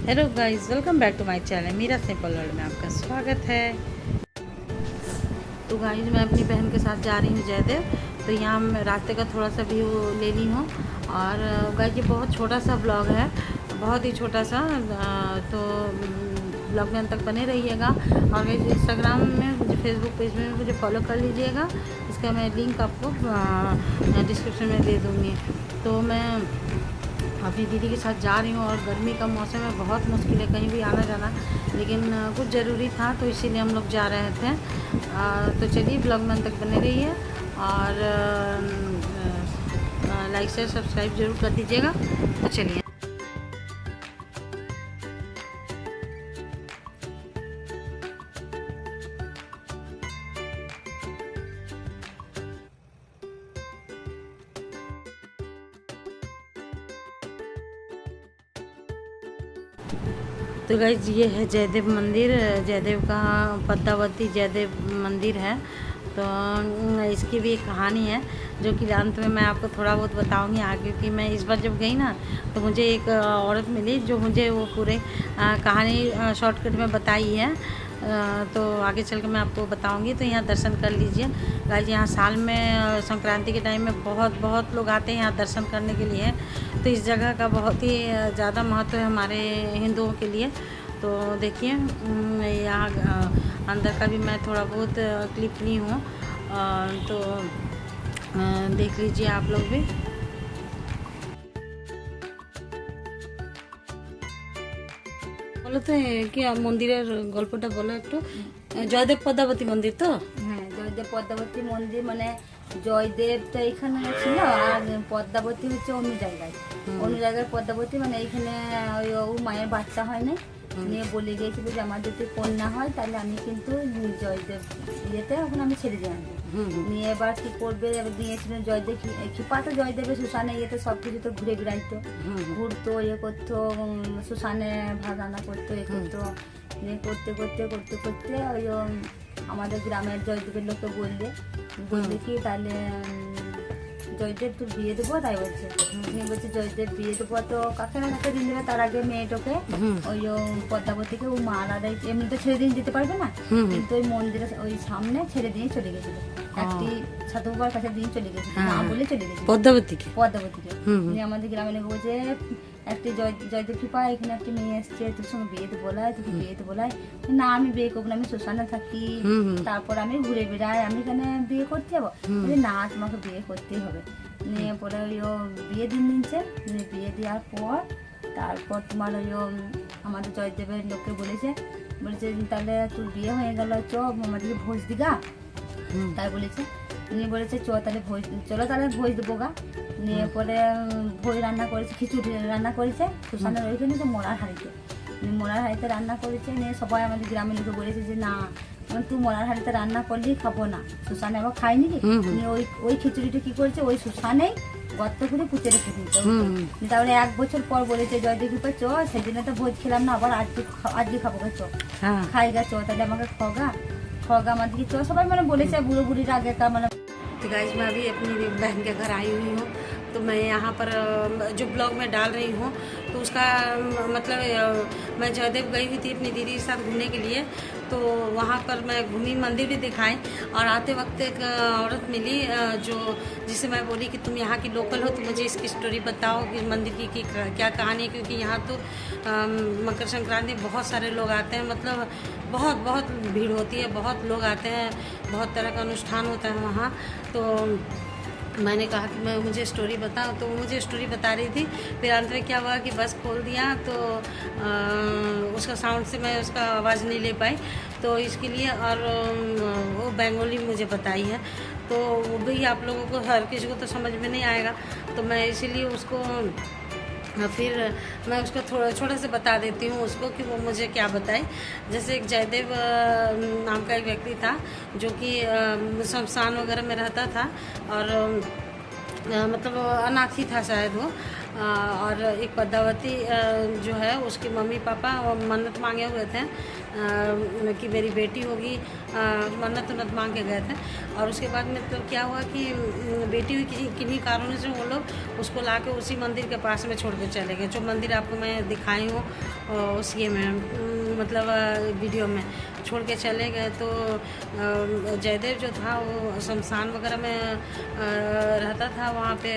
Hello guys, welcome back to my channel. Meera simple world में आपका स्वागत है। तो गाइस, मैं अपनी बहन के साथ जा रही हूँ जयदेव। तो यहाँ मैं रास्ते का थोड़ा सा व्यू ले ली हूँ। और गाइस, ये बहुत छोटा सा ब्लॉग है, बहुत ही छोटा सा। तो ब्लॉग में अंत तक बने रहिएगा। और गाइस, इंस्टाग्राम में मुझे, फेसबुक पेज में मुझे फॉलो कर लीजिएगा। इसका मैं लिंक आपको डिस्क्रिप्शन में दे दूँगी। तो मैं अपनी दीदी के साथ जा रही हूँ और गर्मी का मौसम है, बहुत मुश्किल है कहीं भी आना जाना, लेकिन कुछ ज़रूरी था तो इसीलिए हम लोग जा रहे थे। तो चलिए, ब्लॉग में अंत तक बने रहिए और लाइक शेयर सब्सक्राइब जरूर कर दीजिएगा। तो चलिए। तो गाइज, ये है जयदेव मंदिर। जयदेव का पद्मावती जयदेव मंदिर है। तो इसकी भी एक कहानी है जो कि अंत में मैं आपको थोड़ा बहुत बताऊंगी आगे। क्योंकि मैं इस बार जब गई ना, तो मुझे एक औरत मिली जो मुझे वो पूरे कहानी शॉर्टकट में बताई है। तो आगे चल के मैं आपको बताऊंगी। तो यहाँ दर्शन कर लीजिए गाइज। यहाँ साल में संक्रांति के टाइम में बहुत लोग आते हैं यहाँ दर्शन करने के लिए। तो इस जगह का बहुत ही ज़्यादा महत्व है हमारे हिंदुओं के लिए। तो देखिए, यहाँ अंदर का भी मैं थोड़ा बहुत क्लिप ली हूँ, तो देख लीजिए आप लोग भी। বলো তো কি মন্দিরের গল্পটা বলো একটু। জয়দেব পদ্মাবতী মন্দির তো? হ্যাঁ, জয়দেব পদ্মাবতী মন্দির মানে জয়দেব তো এখানে ছিল, আর পদ্মাবতী হচ্ছে অন্য জায়গায়। অন্য জায়গায় পদ্মাবতী মানে এইখানে ও মায়ের বাচ্চা হয় না, নিয়ে বলে গিয়েছিল যে আমার যদি কন্যা হয় তাহলে আমি কিন্তু জয়দেব ইয়েতে এখন আমি ছেড়ে দিয়ে আনবো। নিয়ে এবার কি করবে, দিয়েছিলেন জয়দেব ক্ষিপা তো জয়দেবের শ্মশানে ইয়েতে সব কিছু তো ঘুরে বেড়াইতো, ঘুরতো, ইয়ে করতো, শ্মশানে ভাত রান্না করতো, ইয়ে করতো। নিয়ে করতে করতে করতে করতে ওই আমাদের গ্রামের জয়দেবের লোককে বললে কি তাহলে জয়দেব তোর বিয়ে দেবো, তাই বলছে। নিয়ে বলছে জয়দেব বিয়ে দেবো তো কাকে না কাকে দিন দেবে, তার আগে মেয়েটাকে ওই পদ্মাবতীকে ও মারা দেয়। এমনি তো ছেড়ে দিয়ে যেতে পারবে না, কিন্তু ওই মন্দিরের ওই সামনে ছেড়ে দিয়ে চলে গেছিল। একটি সাধু বাবার কাছে দিয়ে চলে গেছিল, না বলে চলে গেছিল পদ্মাবতীকে। নিয়ে আমাদের গ্রামের লোক বলছে একটি জয়দেব কৃপা এখানে একটি মেয়ে এসছে, তোর সঙ্গে বিয়ে তো বলায়, তোকে বিয়ে তো বলায়। না, আমি বিয়ে করবো না, আমি শ্মশানে থাকি, তারপর আমি ঘুরে বেড়াই, আমি এখানে বিয়ে করতে যাবো? না, তোমাকে বিয়ে করতেই হবে। নিয়ে পরে ওই বিয়ে দিন নিচ্ছে। বিয়ে দেওয়ার পর তারপর তোমার ওই আমাদের জয়দেবের লোককে বলেছে তাহলে তোর বিয়ে হয়ে গেল, চ আমাদেরকে ভোজ দিগা, তাই বলেছে। নিয়ে বলেছে চলো তাহলে ভোজ দেবো গা। নিয়ে পরে ভোজ রান্না করেছে, খিচুড়ি রান্না করেছে শ্মশানের ওইখানে, তো মরার হাঁড়িতে রান্না করেছে। নিয়ে সবাই আমাদের গ্রামের লোকে বলেছে যে না, তুই মরার হাঁড়িতে রান্না করলেই খাবো না, শ্মশানে আবার খাইনি। নিয়ে ওই খিচুড়িটা কি করেছে, ওই শ্মশানেই গর্ত করে পুঁতে রেখে দিয়েছে। তাহলে 1 বছর পর বলেছে জয়দেব কৃপা চ, সেদিনে তো ভোজ খেলাম না, আবার আজকে খাবো গা, চ খাই গা, চ তাহলে আমাকে খগা আমাদেরকে চ, সবাই মানে বলেছে বুড়ো বুড়ির আগে का মানে। तो गाइस, मैं अभी अपनी बहन के घर आई हुई हूँ। तो मैं यहाँ पर जो ब्लॉग में डाल रही हूँ, तो उसका मतलब मैं जयदेव गई हुई थी अपनी दीदी के साथ घूमने के लिए। तो वहाँ पर मैं घूमी, मंदिर भी दिखाई, और आते वक्त एक औरत मिली जो जिसे मैं बोली कि तुम यहाँ की लोकल हो, तो मुझे इसकी स्टोरी बताओ कि मंदिर की क्या कहानी है। क्योंकि यहाँ तो मकर संक्रांति बहुत सारे लोग आते हैं, मतलब बहुत भीड़ होती है, बहुत लोग आते हैं, बहुत तरह का अनुष्ठान होता है वहाँ। तो मैंने कहा कि मुझे स्टोरी बताओ, तो वो मुझे स्टोरी बता रही थी। फिर अंत में क्या हुआ कि बस खोल दिया, तो उसका साउंड से मैं उसका आवाज़ नहीं ले पाई, तो इसके लिए। और वो बंगाली मुझे बताई है, तो वो भी आप लोगों को, हर किसी को तो समझ में नहीं आएगा, तो मैं इसीलिए उसको फिर मैं उसको छोटा से बता देती हूँ उसको कि वो मुझे क्या बताए। जैसे एक जयदेव नाम का एक व्यक्ति था जो कि शमशान वगैरह में रहता था, और मतलब अनाथ ही था शायद वो। और एक पद्मावती जो है उसके मम्मी पापा मन्नत मांगे हुए थे कि मेरी बेटी होगी, मन्नत उन्नत मांग के गए थे। और उसके बाद में तो क्या हुआ कि बेटी हुई किन्हीं कारणों से वो लोग उसको ला के उसी मंदिर के पास में छोड़ के चले गए, जो मंदिर आपको मैं दिखाई हूँ उस ये में मतलब वीडियो में छोड़ के चले गए। तो जयदेव जो था वो शमशान वगैरह में रहता था, वहाँ पे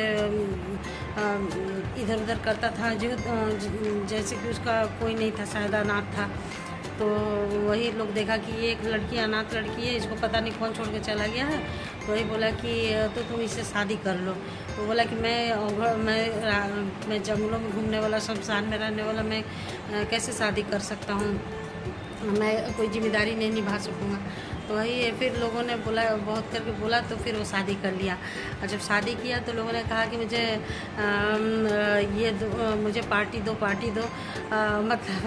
इधर उधर करता था, जो जैसे कि उसका कोई नहीं था, शायद अनाथ था। तो वही लोग देखा कि ये एक लड़की अनाथ लड़की है, इसको पता नहीं कौन छोड़ के चला गया है। तो वही बोला कि तो तुम इससे शादी कर लो। तो बोला कि मैं जंगलों में घूमने वाला, शमशान में रहने वाला, मैं कैसे शादी कर सकता हूँ, मैं कोई जिम्मेदारी नहीं निभा सकूँगा। तो वही फिर लोगों ने बोला, बहुत करके बोला, तो फिर वो शादी कर लिया। और जब शादी किया तो लोगों ने कहा कि मुझे पार्टी दो मतलब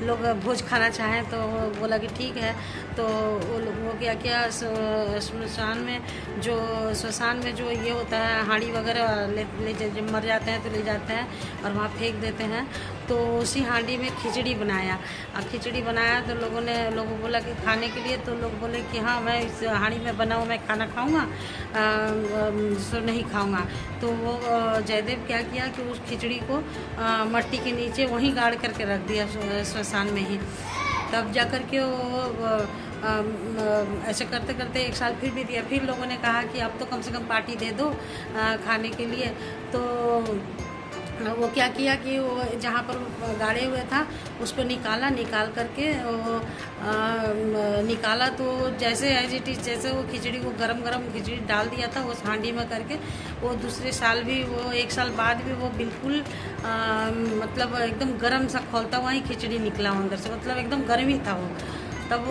लोग भोज खाना चाहें। तो बोला कि ठीक है। तो वो क्या श्मशान में जो ये होता है, हांडी वगैरह जब मर जाते हैं तो ले जाते हैं और वहाँ फेंक देते हैं। तो उसी हांडी में खिचड़ी बनाया। और खिचड़ी बनाया तो लोगों बोला कि खाने के लिए, तो लोग बोले कि हाँ मैं इस हांडी में बना हुआ मैं खाना खाऊंगा, सो नहीं खाऊंगा। तो वो जयदेव क्या किया कि उस खिचड़ी को मट्टी के नीचे वहीं गाड़ करके रख दिया श्मशान में ही। तब जा कर के वो ऐसे करते करते 1 साल फिर भी दिया। फिर लोगों ने कहा कि अब तो कम से कम पार्टी दे दो खाने के लिए। तो वो क्या किया कि वो जहाँ पर गाड़े हुए था उसको निकाल करके वो निकाला। तो जैसे एज इट इज़ जैसे वो खिचड़ी को गरम खिचड़ी डाल दिया था उस हांडी में करके, वो दूसरे साल भी, वो 1 साल बाद भी वो बिल्कुल मतलब एकदम गरम सा खौलता हुआ ही खिचड़ी निकला अंदर से, मतलब एकदम गर्म ही था वो। तब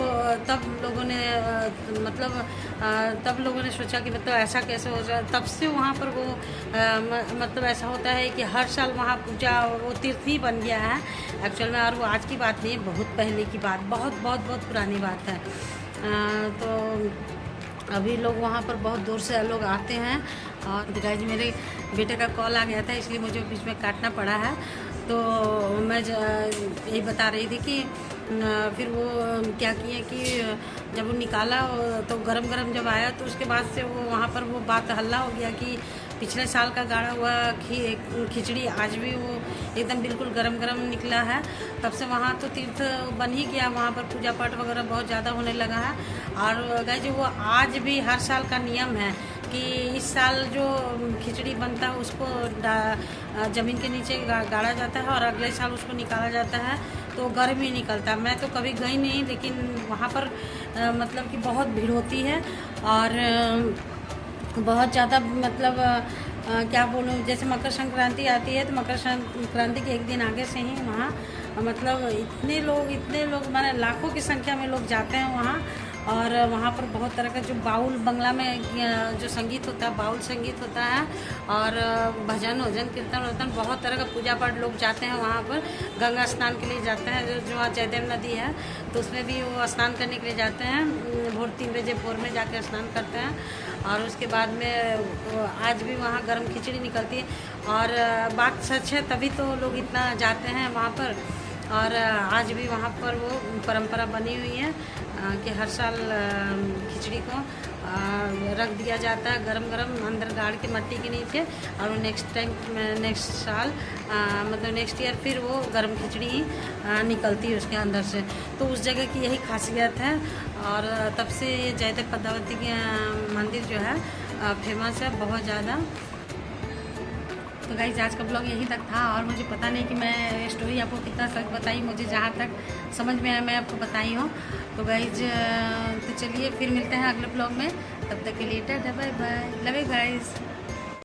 लोगों ने सोचा कि मतलब ऐसा कैसे हो जाए। तब से वहाँ पर वो मतलब ऐसा होता है कि हर साल वहाँ पूजा, वो तीर्थ ही बन गया है एक्चुअल में। और वो आज की बात नहीं है, बहुत पहले की बात, बहुत पुरानी बात है। तो अभी लोग वहाँ पर बहुत दूर से लोग आते हैं। और गाइस मेरे बेटे का कॉल आ गया था, इसलिए मुझे बीच में काटना पड़ा है। तो मैं यही बता रही थी कि फिर वो क्या किए कि जब वो निकाला तो गरम जब आया तो उसके बाद से वो वहाँ पर वो बात हल्ला हो गया कि पिछले साल का गाढ़ा हुआ खिचड़ी आज भी वो एकदम बिल्कुल गरम निकला है। तब से वहाँ तो तीर्थ बन ही गया, वहाँ पर पूजा पाठ वगैरह बहुत ज़्यादा होने लगा है। और गाइस वो आज भी हर साल का नियम है कि इस साल जो खिचड़ी बनता है उसको ज़मीन के नीचे गाड़ा जाता है और अगले साल उसको निकाला जाता है, तो गर्म ही निकलता है। मैं तो कभी गई नहीं, लेकिन वहाँ पर मतलब कि बहुत भीड़ होती है और बहुत ज़्यादा मतलब क्या बोलूँ, जैसे मकर संक्रांति आती है तो मकर संक्रांति के 1 दिन आगे से ही वहाँ मतलब इतने लोग माने लाखों की संख्या में लोग जाते हैं वहाँ। और वहाँ पर बहुत तरह का जो बाउल बंगला में जो संगीत होता है, बाउल संगीत होता है और भजन कीर्तन बहुत तरह का पूजा पाठ लोग जाते हैं वहाँ पर। गंगा स्नान के लिए जाते हैं, जो वहाँ जयदेव नदी है तो उसमें भी वो स्नान करने के लिए जाते हैं। भोर 3 बजे भोर में जाकर स्नान करते हैं और उसके बाद में आज भी वहाँ गर्म खिचड़ी निकलती है। और बात सच है, तभी तो लोग इतना जाते हैं वहाँ पर। और आज भी वहाँ पर वो परंपरा बनी हुई है कि हर साल खिचड़ी को रख दिया जाता है गरम अंदर गाड़ के मट्टी के नीचे। और नेक्स्ट साल मतलब नेक्स्ट ईयर फिर वो गरम खिचड़ी ही निकलती है उसके अंदर से। तो उस जगह की यही खासियत है। और तब से ये जयदेव पद्मावती के मंदिर जो है फेमस है बहुत ज़्यादा। तो गाइस आज का ब्लॉग यहीं तक था और मुझे पता नहीं कि मैं स्टोरी आपको कितना सच बताई, मुझे जहाँ तक समझ में आया मैं आपको बताई हूँ। तो गाइस तो चलिए फिर मिलते हैं अगले ब्लॉग में, तब तक के लिए tata bye bye, love you guys.